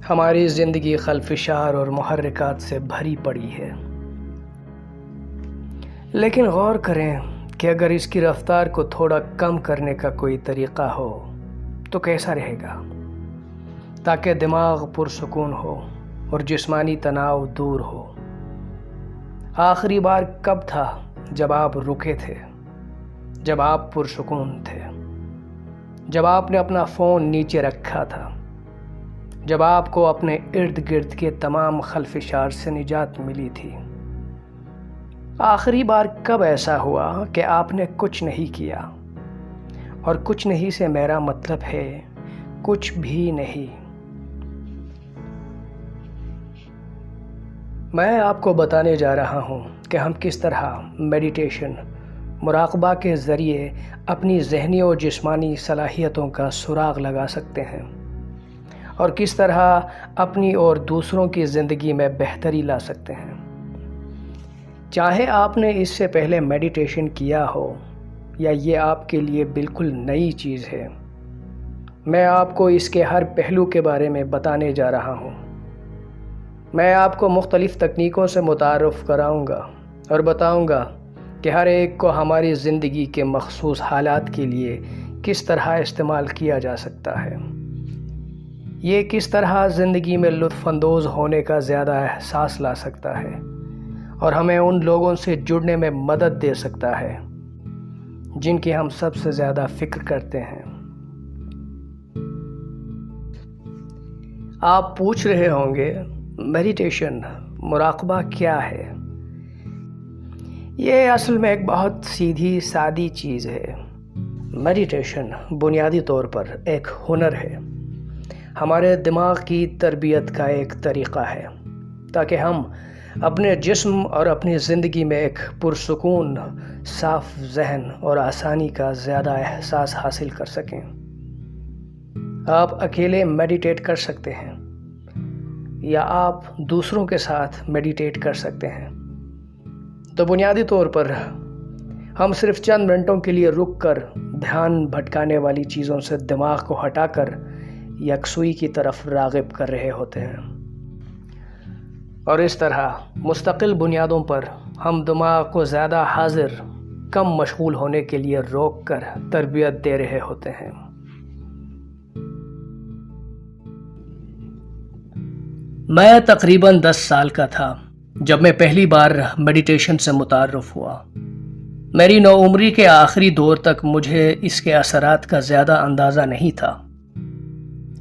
ہماری زندگی خلفشار اور محرکات سے بھری پڑی ہے، لیکن غور کریں کہ اگر اس کی رفتار کو تھوڑا کم کرنے کا کوئی طریقہ ہو تو کیسا رہے گا، تاکہ دماغ پرسکون ہو اور جسمانی تناؤ دور ہو۔ آخری بار کب تھا جب آپ رکے تھے، جب آپ پرسکون تھے، جب آپ نے اپنا فون نیچے رکھا تھا، جب آپ کو اپنے ارد گرد کے تمام خلفشار سے نجات ملی تھی؟ آخری بار کب ایسا ہوا کہ آپ نے کچھ نہیں کیا؟ اور کچھ نہیں سے میرا مطلب ہے کچھ بھی نہیں۔ میں آپ کو بتانے جا رہا ہوں کہ ہم کس طرح میڈیٹیشن، مراقبہ کے ذریعے اپنی ذہنی اور جسمانی صلاحیتوں کا سراغ لگا سکتے ہیں، اور کس طرح اپنی اور دوسروں کی زندگی میں بہتری لا سکتے ہیں۔ چاہے آپ نے اس سے پہلے میڈیٹیشن کیا ہو یا یہ آپ کے لیے بالکل نئی چیز ہے، میں آپ کو اس کے ہر پہلو کے بارے میں بتانے جا رہا ہوں۔ میں آپ کو مختلف تکنیکوں سے متعارف کراؤں گا اور بتاؤں گا کہ ہر ایک کو ہماری زندگی کے مخصوص حالات کے لیے کس طرح استعمال کیا جا سکتا ہے۔ یہ کس طرح زندگی میں لطف اندوز ہونے کا زیادہ احساس لا سکتا ہے اور ہمیں ان لوگوں سے جڑنے میں مدد دے سکتا ہے جن کی ہم سب سے زیادہ فکر کرتے ہیں۔ آپ پوچھ رہے ہوں گے، میڈیٹیشن، مراقبہ کیا ہے؟ یہ اصل میں ایک بہت سیدھی سادی چیز ہے۔ میڈیٹیشن بنیادی طور پر ایک ہنر ہے، ہمارے دماغ کی تربیت کا ایک طریقہ ہے، تاکہ ہم اپنے جسم اور اپنی زندگی میں ایک پرسکون، صاف ذہن اور آسانی کا زیادہ احساس حاصل کر سکیں۔ آپ اکیلے میڈیٹیٹ کر سکتے ہیں یا آپ دوسروں کے ساتھ میڈیٹیٹ کر سکتے ہیں۔ تو بنیادی طور پر ہم صرف چند منٹوں کے لیے رک کر دھیان بھٹکانے والی چیزوں سے دماغ کو ہٹا کر یکسوئی کی طرف راغب کر رہے ہوتے ہیں، اور اس طرح مستقل بنیادوں پر ہم دماغ کو زیادہ حاضر، کم مشغول ہونے کے لیے روک کر تربیت دے رہے ہوتے ہیں۔ میں تقریباً 10 سال کا تھا جب میں پہلی بار میڈیٹیشن سے متعارف ہوا۔ میری نوعمری کے آخری دور تک مجھے اس کے اثرات کا زیادہ اندازہ نہیں تھا۔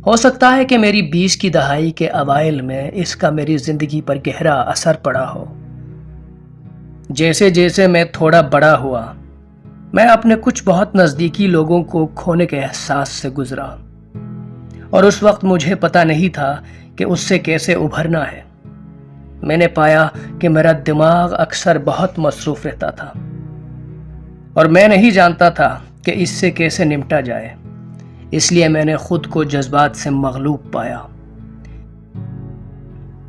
ہو سکتا ہے کہ میری 20 کی دہائی کے اوائل میں اس کا میری زندگی پر گہرا اثر پڑا ہو۔ جیسے جیسے میں تھوڑا بڑا ہوا، میں اپنے کچھ بہت نزدیکی لوگوں کو کھونے کے احساس سے گزرا، اور اس وقت مجھے پتہ نہیں تھا کہ اس سے کیسے ابھرنا ہے۔ میں نے پایا کہ میرا دماغ اکثر بہت مصروف رہتا تھا، اور میں نہیں جانتا تھا کہ اس سے کیسے نمٹا جائے۔ اس لیے میں نے خود کو جذبات سے مغلوب پایا،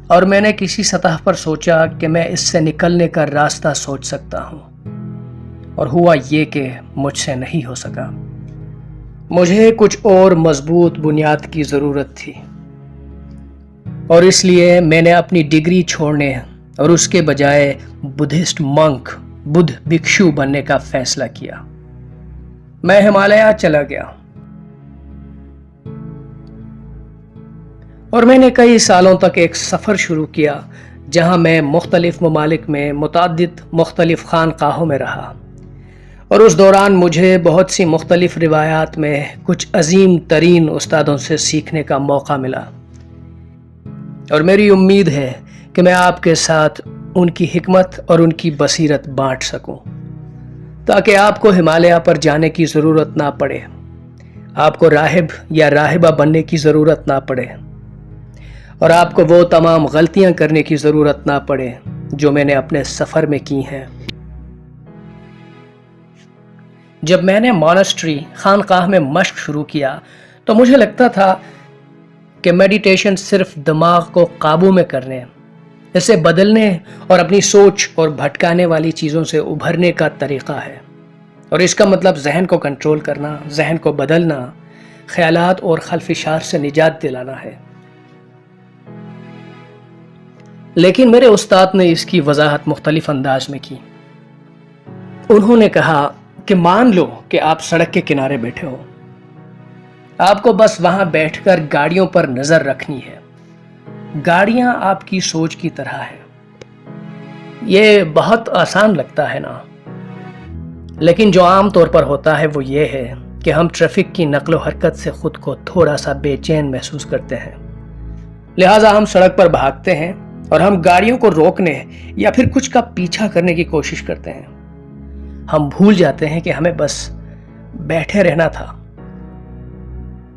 اور میں نے کسی سطح پر سوچا کہ میں اس سے نکلنے کا راستہ سوچ سکتا ہوں، اور ہوا یہ کہ مجھ سے نہیں ہو سکا۔ مجھے کچھ اور مضبوط بنیاد کی ضرورت تھی، اور اس لیے میں نے اپنی ڈگری چھوڑنے اور اس کے بجائے بدھسٹ منک، بدھ بھکشو بننے کا فیصلہ کیا۔ میں ہمالیہ چلا گیا، اور میں نے کئی سالوں تک ایک سفر شروع کیا جہاں میں مختلف ممالک میں متعدد مختلف خانقاہوں میں رہا، اور اس دوران مجھے بہت سی مختلف روایات میں کچھ عظیم ترین استادوں سے سیکھنے کا موقع ملا، اور میری امید ہے کہ میں آپ کے ساتھ ان کی حکمت اور ان کی بصیرت بانٹ سکوں، تاکہ آپ کو ہمالیہ پر جانے کی ضرورت نہ پڑے، آپ کو راہب یا راہبہ بننے کی ضرورت نہ پڑے، اور آپ کو وہ تمام غلطیاں کرنے کی ضرورت نہ پڑے جو میں نے اپنے سفر میں کی ہیں۔ جب میں نے مانسٹری، خانقاہ میں مشق شروع کیا تو مجھے لگتا تھا کہ میڈیٹیشن صرف دماغ کو قابو میں کرنے، اسے بدلنے اور اپنی سوچ اور بھٹکانے والی چیزوں سے ابھرنے کا طریقہ ہے، اور اس کا مطلب ذہن کو کنٹرول کرنا، ذہن کو بدلنا، خیالات اور خلفشار سے نجات دلانا ہے۔ لیکن میرے استاد نے اس کی وضاحت مختلف انداز میں کی۔ انہوں نے کہا کہ مان لو کہ آپ سڑک کے کنارے بیٹھے ہو، آپ کو بس وہاں بیٹھ کر گاڑیوں پر نظر رکھنی ہے۔ گاڑیاں آپ کی سوچ کی طرح ہے۔ یہ بہت آسان لگتا ہے نا، لیکن جو عام طور پر ہوتا ہے وہ یہ ہے کہ ہم ٹریفک کی نقل و حرکت سے خود کو تھوڑا سا بے چین محسوس کرتے ہیں، لہٰذا ہم سڑک پر بھاگتے ہیں اور ہم گاڑیوں کو روکنے یا پھر کچھ کا پیچھا کرنے کی کوشش کرتے ہیں۔ ہم بھول جاتے ہیں کہ ہمیں بس بیٹھے رہنا تھا۔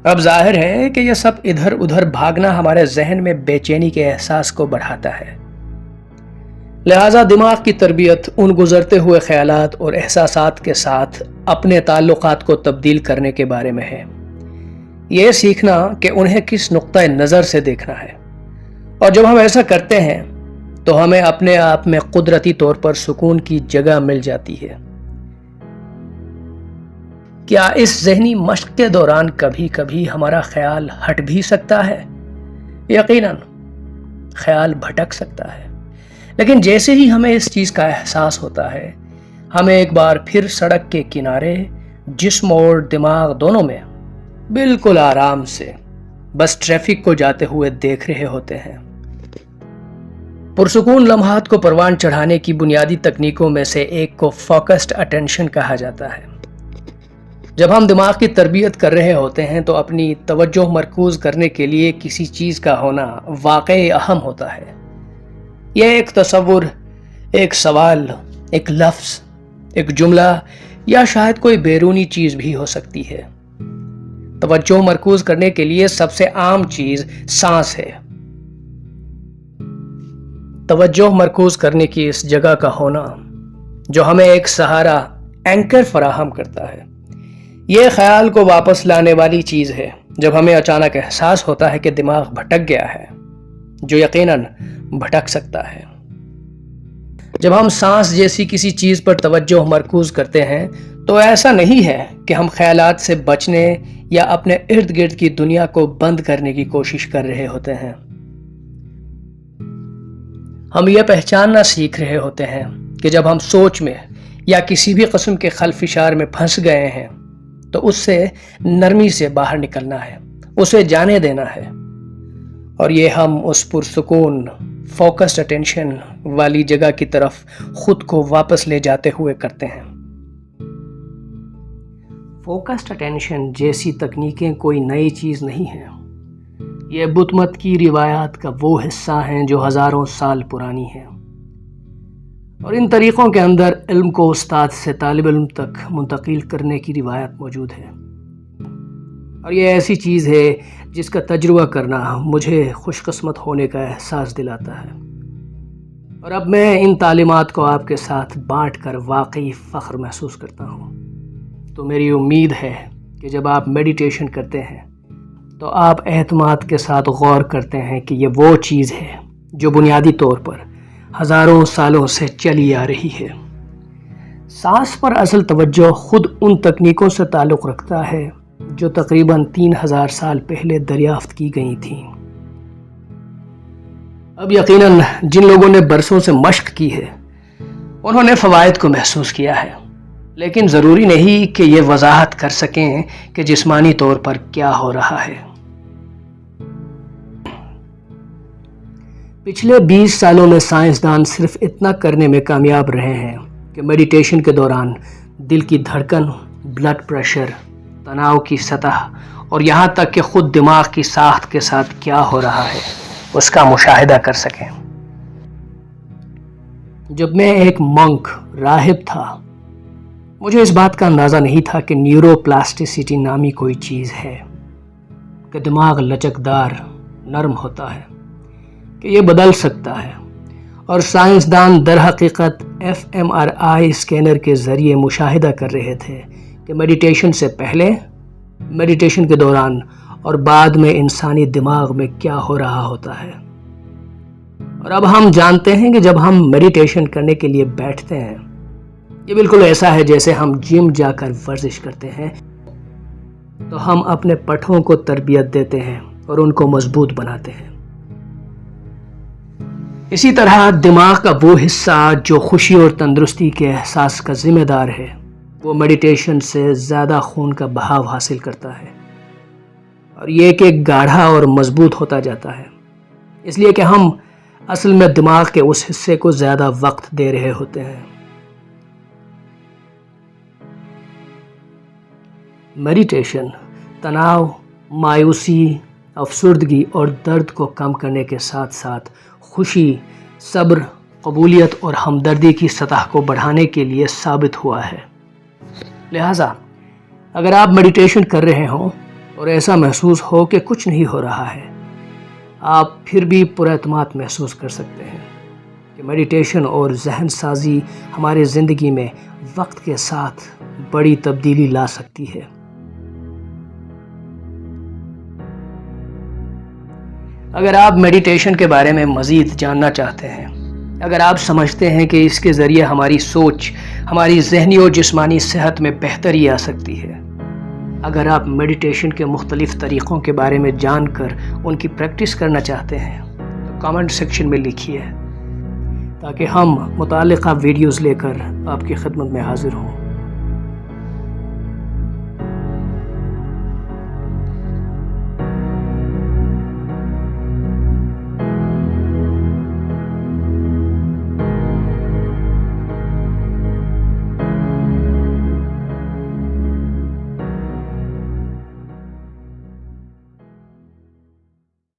اب ظاہر ہے کہ یہ سب ادھر ادھر بھاگنا ہمارے ذہن میں بے چینی کے احساس کو بڑھاتا ہے، لہٰذا دماغ کی تربیت ان گزرتے ہوئے خیالات اور احساسات کے ساتھ اپنے تعلقات کو تبدیل کرنے کے بارے میں ہے۔ یہ سیکھنا کہ انہیں کس نقطۂ نظر سے دیکھنا ہے، اور جب ہم ایسا کرتے ہیں تو ہمیں اپنے آپ میں قدرتی طور پر سکون کی جگہ مل جاتی ہے۔ کیا اس ذہنی مشق کے دوران کبھی کبھی ہمارا خیال ہٹ بھی سکتا ہے؟ یقیناً خیال بھٹک سکتا ہے، لیکن جیسے ہی ہمیں اس چیز کا احساس ہوتا ہے، ہمیں ایک بار پھر سڑک کے کنارے جسم اور دماغ دونوں میں بالکل آرام سے بس ٹریفک کو جاتے ہوئے دیکھ رہے ہوتے ہیں۔ پرسکون لمحات کو پروان چڑھانے کی بنیادی تکنیکوں میں سے ایک کو فوکسڈ اٹینشن کہا جاتا ہے۔ جب ہم دماغ کی تربیت کر رہے ہوتے ہیں تو اپنی توجہ مرکوز کرنے کے لیے کسی چیز کا ہونا واقعی اہم ہوتا ہے۔ یہ ایک تصور، ایک سوال، ایک لفظ، ایک جملہ یا شاید کوئی بیرونی چیز بھی ہو سکتی ہے۔ توجہ مرکوز کرنے کے لیے سب سے عام چیز سانس ہے۔ توجہ مرکوز کرنے کی اس جگہ کا ہونا جو ہمیں ایک سہارا، اینکر فراہم کرتا ہے، یہ خیال کو واپس لانے والی چیز ہے جب ہمیں اچانک احساس ہوتا ہے کہ دماغ بھٹک گیا ہے، جو یقیناً بھٹک سکتا ہے۔ جب ہم سانس جیسی کسی چیز پر توجہ مرکوز کرتے ہیں تو ایسا نہیں ہے کہ ہم خیالات سے بچنے یا اپنے ارد گرد کی دنیا کو بند کرنے کی کوشش کر رہے ہوتے ہیں۔ ہم یہ پہچاننا سیکھ رہے ہوتے ہیں کہ جب ہم سوچ میں یا کسی بھی قسم کے خلفشار میں پھنس گئے ہیں تو اس سے نرمی سے باہر نکلنا ہے، اسے جانے دینا ہے، اور یہ ہم اس پرسکون فوکسڈ اٹینشن والی جگہ کی طرف خود کو واپس لے جاتے ہوئے کرتے ہیں۔ فوکسڈ اٹینشن جیسی تکنیکیں کوئی نئی چیز نہیں ہیں۔ یہ بت مت کی روایات کا وہ حصہ ہیں جو ہزاروں سال پرانی ہیں، اور ان طریقوں کے اندر علم کو استاد سے طالب علم تک منتقل کرنے کی روایت موجود ہے، اور یہ ایسی چیز ہے جس کا تجربہ کرنا مجھے خوش قسمت ہونے کا احساس دلاتا ہے، اور اب میں ان تعلیمات کو آپ کے ساتھ بانٹ کر واقعی فخر محسوس کرتا ہوں۔ تو میری امید ہے کہ جب آپ میڈیٹیشن کرتے ہیں تو آپ اعتماد کے ساتھ غور کرتے ہیں کہ یہ وہ چیز ہے جو بنیادی طور پر ہزاروں سالوں سے چلی آ رہی ہے۔ سانس پر اصل توجہ خود ان تکنیکوں سے تعلق رکھتا ہے جو تقریباً 3000 سال پہلے دریافت کی گئی تھیں۔ اب یقیناً جن لوگوں نے برسوں سے مشق کی ہے انہوں نے فوائد کو محسوس کیا ہے، لیکن ضروری نہیں کہ یہ وضاحت کر سکیں کہ جسمانی طور پر کیا ہو رہا ہے۔ پچھلے 20 سالوں میں سائنسدان صرف اتنا کرنے میں کامیاب رہے ہیں کہ میڈیٹیشن کے دوران دل کی دھڑکن، بلڈ پریشر، تناؤ کی سطح اور یہاں تک کہ خود دماغ کی ساخت کے ساتھ کیا ہو رہا ہے اس کا مشاہدہ کر سکیں۔ جب میں ایک منک، راہب تھا، مجھے اس بات کا اندازہ نہیں تھا کہ نیورو پلاسٹیسٹی نامی کوئی چیز ہے، کہ دماغ لچکدار، نرم ہوتا ہے، کہ یہ بدل سکتا ہے، اور سائنسدان در حقیقت fMRI اسکینر کے ذریعے مشاہدہ کر رہے تھے کہ میڈیٹیشن سے پہلے، میڈیٹیشن کے دوران اور بعد میں انسانی دماغ میں کیا ہو رہا ہوتا ہے۔ اور اب ہم جانتے ہیں کہ جب ہم میڈیٹیشن کرنے کے لیے بیٹھتے ہیں، یہ بالکل ایسا ہے جیسے ہم جم جا کر ورزش کرتے ہیں تو ہم اپنے پٹھوں کو تربیت دیتے ہیں اور ان کو مضبوط بناتے ہیں۔ اسی طرح دماغ کا وہ حصہ جو خوشی اور تندرستی کے احساس کا ذمہ دار ہے، وہ میڈیٹیشن سے زیادہ خون کا بہاؤ حاصل کرتا ہے، اور یہ کہ گاڑھا اور مضبوط ہوتا جاتا ہے، اس لیے کہ ہم اصل میں دماغ کے اس حصے کو زیادہ وقت دے رہے ہوتے ہیں۔ میڈیٹیشن تناؤ، مایوسی، افسردگی اور درد کو کم کرنے کے ساتھ ساتھ خوشی، صبر، قبولیت اور ہمدردی کی سطح کو بڑھانے کے لیے ثابت ہوا ہے۔ لہٰذا اگر آپ میڈیٹیشن کر رہے ہوں اور ایسا محسوس ہو کہ کچھ نہیں ہو رہا ہے، آپ پھر بھی پراعتماد محسوس کر سکتے ہیں کہ میڈیٹیشن اور ذہن سازی ہمارے زندگی میں وقت کے ساتھ بڑی تبدیلی لا سکتی ہے۔ اگر آپ میڈیٹیشن کے بارے میں مزید جاننا چاہتے ہیں، اگر آپ سمجھتے ہیں کہ اس کے ذریعے ہماری سوچ، ہماری ذہنی اور جسمانی صحت میں بہتری آ سکتی ہے، اگر آپ میڈیٹیشن کے مختلف طریقوں کے بارے میں جان کر ان کی پریکٹس کرنا چاہتے ہیں، تو کامنٹ سیکشن میں لکھیے تاکہ ہم متعلقہ ویڈیوز لے کر آپ کی خدمت میں حاضر ہوں۔